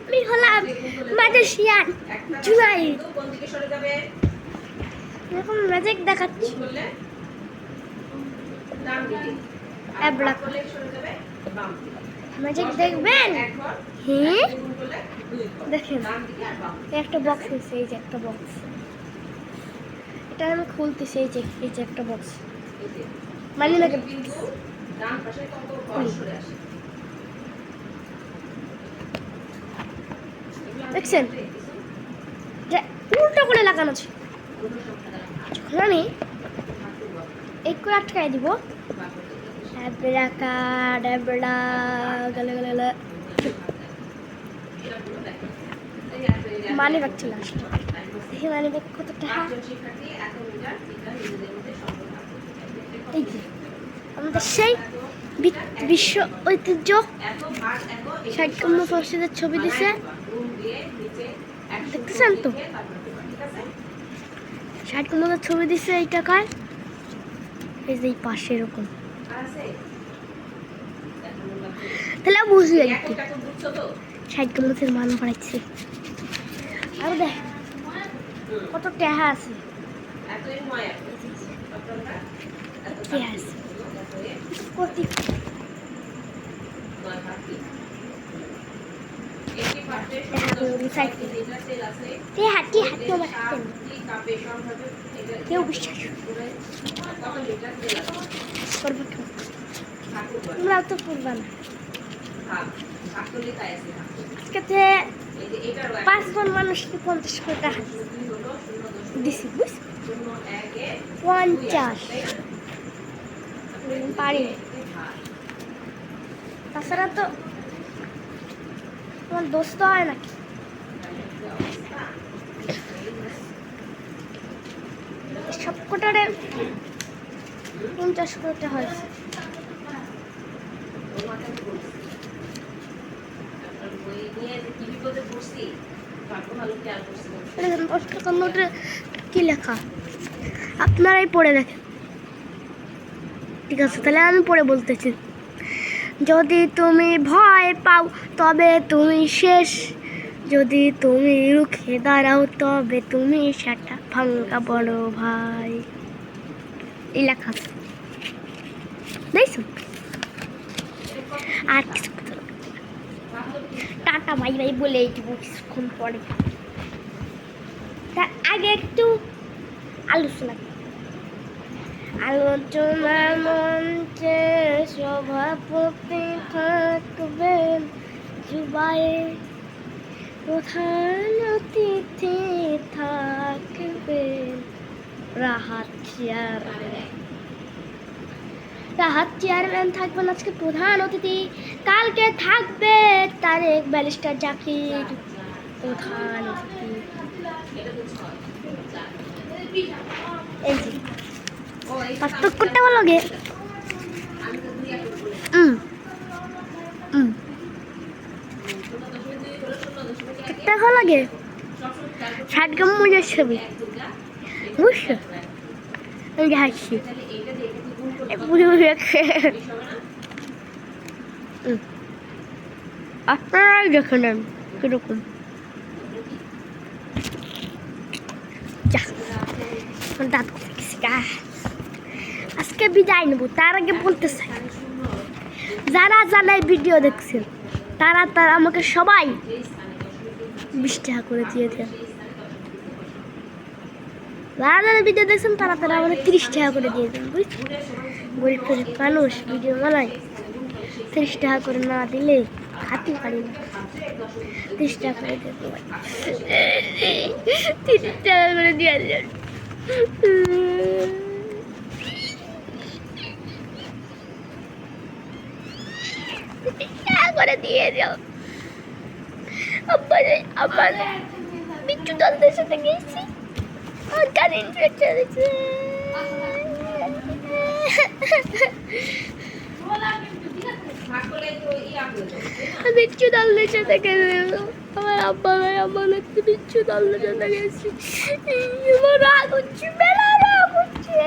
আমি হলাম ম্যাজিশিয়ান জুলাই। এরকম ম্যাজিক দেখাচ্ছি। ম্যাজিক দেখবেন? হ্যাঁ দেখেন, একটা বক্স হয়েছে, এই যে একটা বক্স, এটা আমি খুলতেছি। এই যে একটা বক্স, মানে না দেখছেন, উল্টো করে লাগানো আছে। যখন আমি এই করে আটকাই দিব, মানি ব্যাগ চলে আসলো। দেখি মানি ব্যাগ কত টাকা। এই যে আমাদের সেই বিশ্ব ঐতিহ্য 60 মসজিদের ছবি দিছে, দেখতেছেন তো? 60 ছবি দিছে এই টাকায়। এই যে পাশে এরকম, তাহলে বুঝলি 60 মান বাড়াইছে। আর দেখ কত টাকা আছে, কেউ বিশ্বাস করবো, তোমরাও তো করবা না। আজকে 5 জন মানুষকে 50 করে টাকা দিছি, বুঝছি 50 পারি। তাছাড়া তো তোমার দোস্ত হয় নাকি? সব কোটারে 50 করে হয়েছে। কি লেখা আপনারাই পড়ে দেখেন। ঠিক আছে, তাহলে আমি পড়ে বলতেছি। যদি তুমি ভয় পাও তবে তুমি শেষ, যদি তুমি রুখে দাঁড়াও তবে তুমি সেটা ভাঙ্গা বড় ভাই। এই লেখা দেখছো? আর কিছু টাটা বাই বাই বলে এইটুকু কিছুক্ষণ পরে। তার আগে একটু আলোচনার মঞ্চে সভাপতি থাকবেন, জুবাইয়ে প্রধান অতিথি থাকবেন রাহাত চেয়ারম্যান থাকবেন আজকে প্রধান অতিথি। কালকে থাকবে তারেক ব্যারিস্টার জাকির প্রধান অতিথি। এই যে পার্থক্যটা বলো গে। দেখা লাগে 60 মজার ছবি, বুঝছো? আমি যে হাসছি আপনারাই দেখে নেন কিরকম। আজকে বিদায় নেবো, তার আগে বলতে চাই যারা জানাই ভিডিও দেখছেন তারা আমাকে সবাই 20 টাকা করে দিয়ে দেন। যারা ভিডিও দেখছেন তারা আমাকে 30 টাকা করে দিয়ে দেন, বুঝছি? গরিব গরিব মানুষ ভিডিও বানায়, 30 টাকা করে না দিলে খাতে পারি না। 30 টাকা করে দিয়ে দেবো, 30 টাকা করে দিয়ে দেন। করে দিয়ে যাও। আবার বিচ্ছু দলদের সাথে গেছি, কারেন্ট চলেছে। বিচ্ছু দলদের সাথে গেছে, আমার আব্বা ভাই আমার একটু বিচ্ছু দলদের সাথে গেছি। আমার রাগ হচ্ছে, মেলা রাগ হচ্ছে।